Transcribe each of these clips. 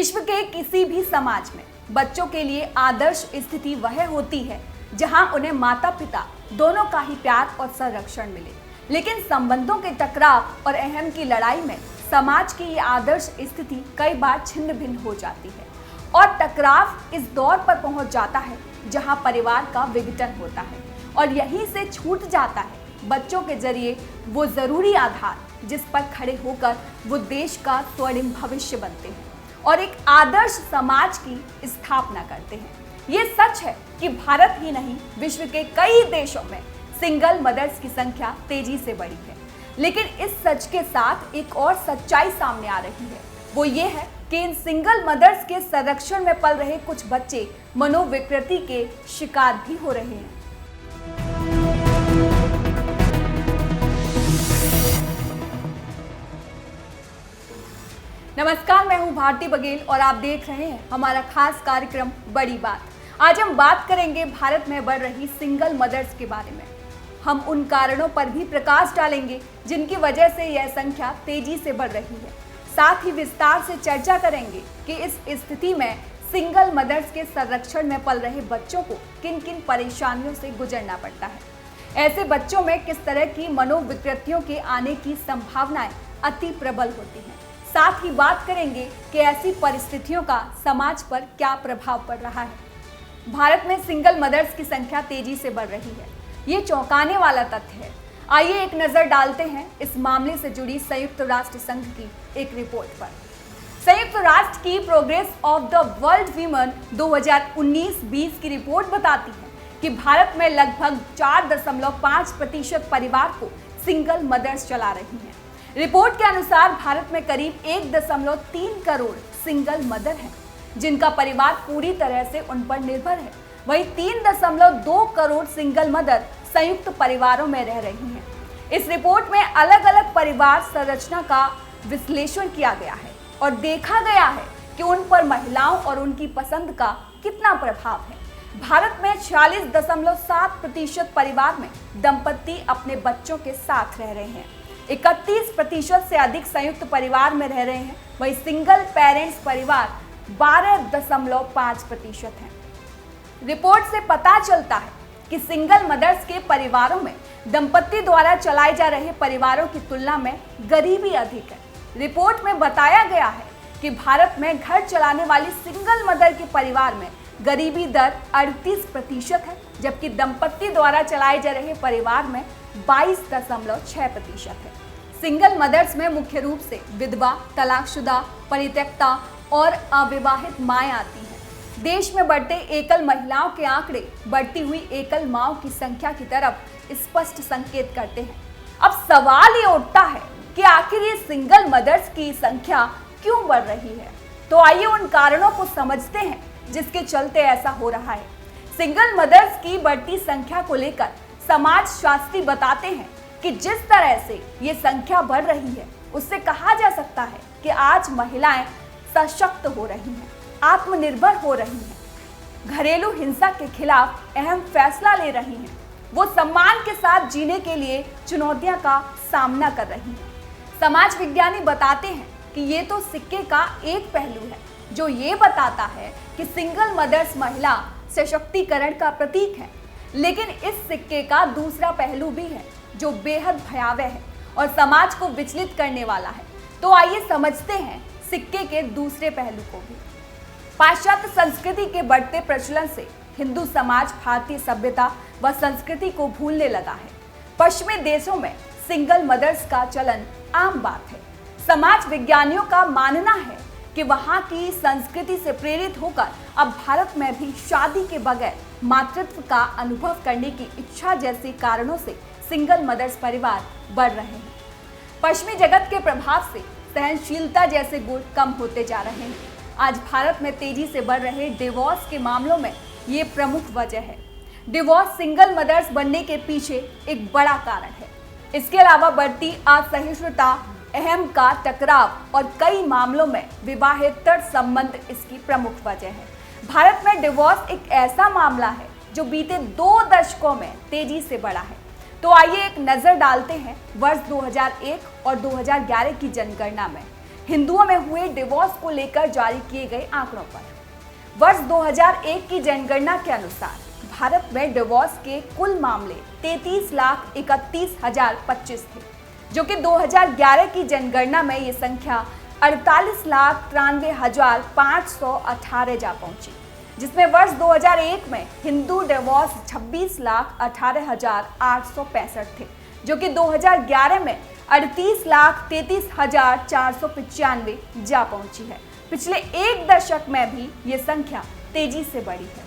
विश्व के किसी भी समाज में बच्चों के लिए आदर्श स्थिति वह होती है जहां उन्हें माता पिता दोनों का ही प्यार और संरक्षण मिले। लेकिन संबंधों के टकराव और अहम की लड़ाई में समाज की ये आदर्श स्थिति कई बार छिन्न भिन्न हो जाती है और टकराव इस दौर पर पहुंच जाता है जहां परिवार का विघटन होता है और यहीं से छूट जाता है बच्चों के जरिए वो जरूरी आधार जिस पर खड़े होकर वो देश का स्वर्णिम भविष्य बनते हैं और एक आदर्श समाज की स्थापना करते हैं। ये सच है कि भारत ही नहीं विश्व के कई देशों में सिंगल मदर्स की संख्या तेजी से बढ़ी है। लेकिन इस सच के साथ एक और सच्चाई सामने आ रही है, वो ये है कि इन सिंगल मदर्स के संरक्षण में पल रहे कुछ बच्चे मनोविकृति के शिकार भी हो रहे हैं। नमस्कार, मैं हूं भारती बघेल और आप देख रहे हैं हमारा खास कार्यक्रम बड़ी बात। आज हम बात करेंगे भारत में बढ़ रही सिंगल मदर्स के बारे में। हम उन कारणों पर भी प्रकाश डालेंगे जिनकी वजह से यह संख्या तेजी से बढ़ रही है। साथ ही विस्तार से चर्चा करेंगे कि इस स्थिति में सिंगल मदर्स के संरक्षण में पल रहे बच्चों को किन किन परेशानियों से गुजरना पड़ता है। ऐसे बच्चों में किस तरह की मनोविकृतियों के आने की संभावनाएं अति प्रबल होती हैं। साथ ही बात करेंगे कि ऐसी परिस्थितियों का समाज पर क्या प्रभाव पड़ रहा है। भारत में सिंगल मदर्स की संख्या तेजी से बढ़ रही है, ये चौंकाने वाला तथ्य है। आइए एक नजर डालते हैं इस मामले से जुड़ी संयुक्त राष्ट्र संघ की एक रिपोर्ट पर। संयुक्त राष्ट्र की progress of the world women 2019-20 की रिपोर्ट बताती है कि भारत में लगभग 4.5% परिवार को सिंगल मदर्स चला रही हैं। रिपोर्ट के अनुसार भारत में करीब 1.3 करोड़ सिंगल मदर हैं जिनका परिवार पूरी तरह से उन पर निर्भर है। वहीं 3.2 करोड़ सिंगल मदर संयुक्त परिवारों में रह रही हैं। इस रिपोर्ट में अलग अलग परिवार संरचना का विश्लेषण किया गया है और देखा गया है कि उन पर महिलाओं और उनकी पसंद का कितना प्रभाव है। भारत में 46.7% परिवार में दंपति अपने बच्चों के साथ रह रहे हैं। 31% से अधिक संयुक्त परिवार में रह रहे हैं। वहीं सिंगल पेरेंट्स परिवार 12.5% हैं। रिपोर्ट से पता चलता है कि सिंगल मदर्स के परिवारों में दंपति द्वारा चलाए जा रहे परिवारों की तुलना में गरीबी अधिक है। रिपोर्ट में बताया गया है कि भारत में घर चलाने वाली सिंगल मदर के परिवार में गरीबी दर 38% है, जबकि दंपति द्वारा चलाए जा रहे परिवार में 22.6% है। सिंगल मदर्स में मुख्य रूप से विधवा, तलाकशुदा, परित्यक्ता और अविवाहित माएं आती हैं। देश में बढ़ते एकल महिलाओं के आंकड़े बढ़ती हुई एकल माओं की संख्या की तरफ स्पष्ट संकेत करते हैं। अब सवाल ये उठता है कि आखिर ये सिंगल मदर्स की संख्या क्यों बढ़ रही है। तो आइए उन कारणों को समझते हैं जिसके चलते ऐसा हो रहा है। सिंगल मदर्स की बढ़ती संख्या को लेकर समाज शास्त्री बताते हैं कि जिस तरह से ये संख्या बढ़ रही है उससे कहा जा सकता है कि आज महिलाएं सशक्त हो रही हैं, आत्मनिर्भर हो रही हैं, घरेलू हिंसा के खिलाफ अहम फैसला ले रही हैं, वो सम्मान के साथ जीने के लिए चुनौतियों का सामना कर रही हैं। समाज विज्ञानी बताते हैं कि ये तो सिक्के का एक पहलू है जो ये बताता है कि सिंगल मदर्स महिला सशक्तिकरण का प्रतीक है। लेकिन इस सिक्के का दूसरा पहलू भी है जो बेहद भयावह है और समाज को विचलित करने वाला है। तो आइए समझते हैं सिक्के के दूसरे पहलू को भी। पाश्चात्य संस्कृति के बढ़ते प्रचलन से हिंदू समाज भारतीय सभ्यता व संस्कृति को भूलने लगा है। पश्चिमी देशों में सिंगल मदर्स का चलन आम बात है। समाज विज्ञानियों का मानना है कि वहां की संस्कृति से प्रेरित होकर अब भारत में भी शादी के बगैर मातृत्व का अनुभव करने की इच्छा जैसे कारणों से सिंगल मदर्स परिवार बढ़ रहे हैं। पश्चिमी जगत के प्रभाव से सहनशीलता जैसे गुण कम होते जा रहे हैं। आज भारत में तेजी से बढ़ रहे डिवोर्स के मामलों में ये प्रमुख वजह है। डिवोर्स सिंगल मदर्स बनने के पीछे एक बड़ा कारण है। इसके अलावा बढ़ती असहिष्णुता, अहम का टकराव और कई मामलों में विवाहेतर संबंध इसकी प्रमुख वजह है। भारत में डिवोर्स एक ऐसा मामला है जो बीते 2 दशकों में तेजी से बढ़ा है। तो आइए एक नजर डालते हैं वर्ष 2001 और 2011 की जनगणना में। हिंदुओं में हुए डिवोर्स को लेकर जारी किए गए आंकड़ों पर। वर्ष 2001 की जनगणना के अनुसार भारत में डिवोर्स के कुल मामले 33,31,025 थे, जो कि 2011 की जनगणना में ये संख्या 48,93,518 जा पहुंची, जिसमें वर्ष 2001 में हिंदू डिवोर्स 26,18,865 थे, जो कि 2011 में 38,33,495 जा पहुंची है। पिछले एक दशक में भी ये संख्या तेजी से बढ़ी है।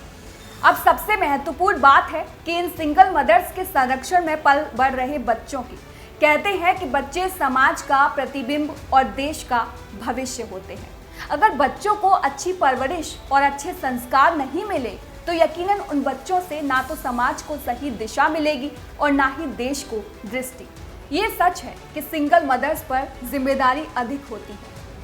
अब सबसे महत्वपूर्ण बात है कि इन सिंगल मदर्स के संरक्षण में पल बढ़ रहे बच्चों की। कहते हैं कि बच्चे समाज का प्रतिबिंब और देश का भविष्य होते हैं। अगर बच्चों को अच्छी परवरिश और अच्छे संस्कार नहीं मिले तो यकीनन उन बच्चों से ना तो समाज को सही दिशा मिलेगी और ना ही देश को दृष्टि। ये सच है कि सिंगल मदर्स पर जिम्मेदारी अधिक होती है।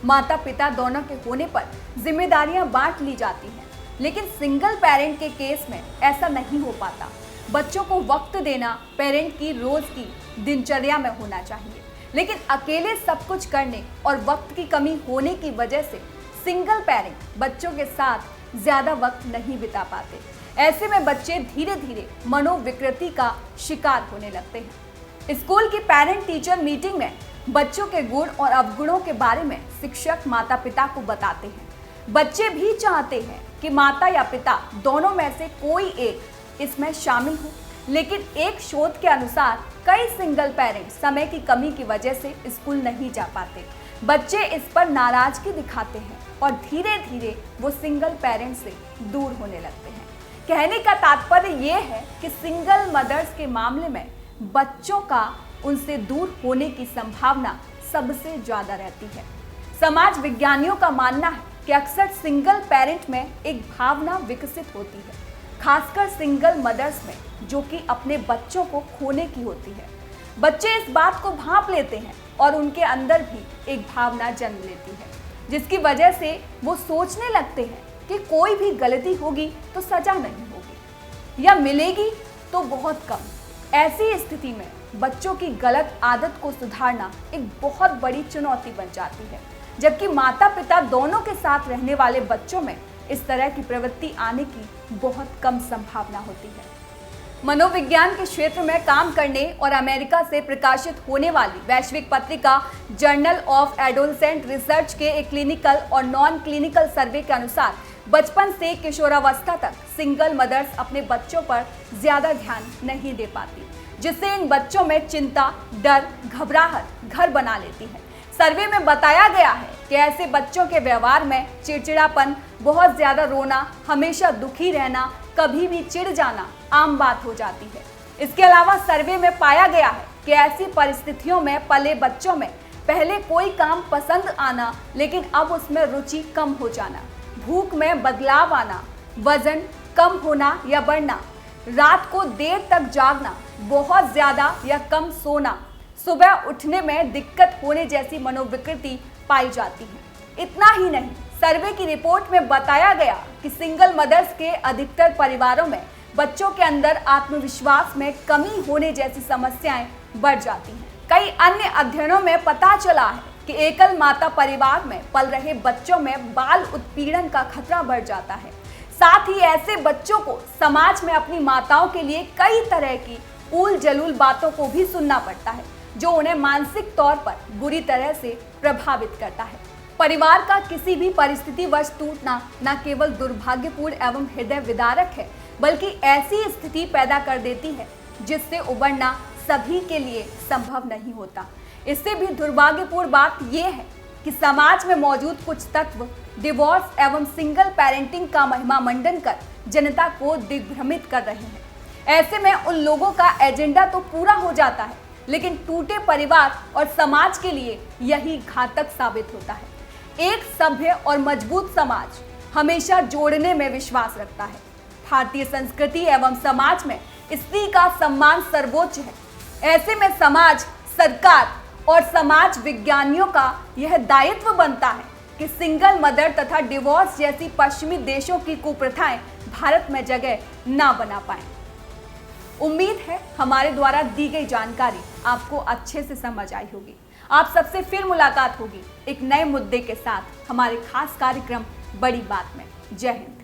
माता पिता दोनों के होने पर जिम्मेदारियां बांट ली जाती हैं, लेकिन सिंगल पेरेंट के केस में ऐसा नहीं हो पाता। बच्चों को वक्त देना पेरेंट की रोज की दिनचर्या में होना चाहिए, लेकिन अकेले सब कुछ करने और वक्त की कमी होने की वजह से सिंगल पेरेंट बच्चों के साथ ज्यादा वक्त नहीं बिता पाते। ऐसे में बच्चे धीरे धीरे मनोविकृति का शिकार होने लगते हैं। स्कूल की पेरेंट टीचर मीटिंग में बच्चों के गुण और अवगुणों के बारे में शिक्षक माता पिता को बताते हैं। बच्चे भी चाहते हैं कि माता या पिता दोनों में से कोई एक इसमें शामिल हो, लेकिन एक शोध के अनुसार कई सिंगल पेरेंट समय की कमी की वजह से स्कूल नहीं जा पाते। बच्चे इस पर नाराजगी दिखाते हैं और धीरे धीरे वो सिंगल पेरेंट से दूर होने लगते हैं। कहने का तात्पर्य ये है कि सिंगल मदर्स के मामले में बच्चों का उनसे दूर होने की संभावना सबसे ज्यादा रहती है। समाज विज्ञानियों का मानना है कि अक्सर सिंगल पेरेंट में एक भावना विकसित होती है, खासकर सिंगल मदर्स में, जो कि अपने बच्चों को खोने की होती है। बच्चे इस बात को भांप लेते हैं और उनके अंदर भी एक भावना जन्म लेती है, जिसकी वजह से वो सोचने लगते हैं कि कोई भी गलती होगी तो सजा नहीं होगी या मिलेगी तो बहुत कम। ऐसी स्थिति में बच्चों की गलत आदत को सुधारना एक बहुत बड़ी चुनौती बन जाती है, जबकि माता पिता दोनों के साथ रहने वाले बच्चों में इस तरह की प्रवृत्ति आने की बहुत कम संभावना होती है। मनोविज्ञान के क्षेत्र में काम करने और अमेरिका से प्रकाशित होने वाली वैश्विक पत्रिका जर्नल ऑफ एडोलसेंट रिसर्च के एक क्लिनिकल और नॉन क्लिनिकल सर्वे के अनुसार बचपन से किशोरावस्था तक सिंगल मदर्स अपने बच्चों पर ज्यादा ध्यान नहीं दे पाती, जिससे इन बच्चों में चिंता, डर, घबराहट घर बना लेती है। सर्वे में बताया गया है कि ऐसे बच्चों के व्यवहार में चिड़चिड़ापन, बहुत ज्यादा रोना, हमेशा दुखी रहना, कभी भी चिढ़ जाना आम बात हो जाती है। इसके अलावा सर्वे में पाया गया है कि ऐसी परिस्थितियों में पले बच्चों में पहले कोई काम पसंद आना, लेकिन अब उसमें रुचि कम हो जाना, भूख में बदलाव आना, वजन कम होना या बढ़ना, रात को देर तक जागना, बहुत ज्यादा या कम सोना, सुबह उठने में दिक्कत होने जैसी मनोविकृति पाई जाती है। इतना ही नहीं, सर्वे की रिपोर्ट में बताया गया कि सिंगल मदर्स के अधिकतर परिवारों में बच्चों के अंदर आत्मविश्वास में कमी होने जैसी समस्याएं बढ़ जाती हैं। कई अन्य अध्ययनों में पता चला है कि एकल माता परिवार में पल रहे बच्चों में बाल उत्पीड़न का खतरा बढ़ जाता है। साथ ही ऐसे बच्चों को समाज में अपनी माताओं के लिए कई तरह की उल जलूल बातों को भी सुनना पड़ता है, जो उन्हें मानसिक तौर पर बुरी तरह से प्रभावित करता है। परिवार का किसी भी परिस्थितिवश टूटना न केवल दुर्भाग्यपूर्ण एवं हृदय विदारक है, बल्कि ऐसी स्थिति पैदा कर देती है जिससे उबरना सभी के लिए संभव नहीं होता। इससे भी दुर्भाग्यपूर्ण बात यह है कि समाज में मौजूद कुछ तत्व डिवोर्स एवं सिंगल पेरेंटिंग का महिमा मंडन कर जनता को दिग्भ्रमित कर रहे हैं। ऐसे में उन लोगों का एजेंडा तो पूरा हो जाता है, लेकिन टूटे परिवार और समाज के लिए यही घातक साबित होता है। एक सभ्य और मजबूत समाज हमेशा जोड़ने में विश्वास रखता है। भारतीय संस्कृति एवं समाज में स्त्री का सम्मान सर्वोच्च है। ऐसे में समाज, सरकार और समाज विज्ञानियों का यह दायित्व बनता है कि सिंगल मदर तथा डिवोर्स जैसी पश्चिमी देशों की कुप्रथाएं भारत में जगह ना बना पाएं। उम्मीद है हमारे द्वारा दी गई जानकारी आपको अच्छे से समझ आई होगी। आप सबसे फिर मुलाकात होगी एक नए मुद्दे के साथ हमारे खास कार्यक्रम बड़ी बात में। जय हिंद।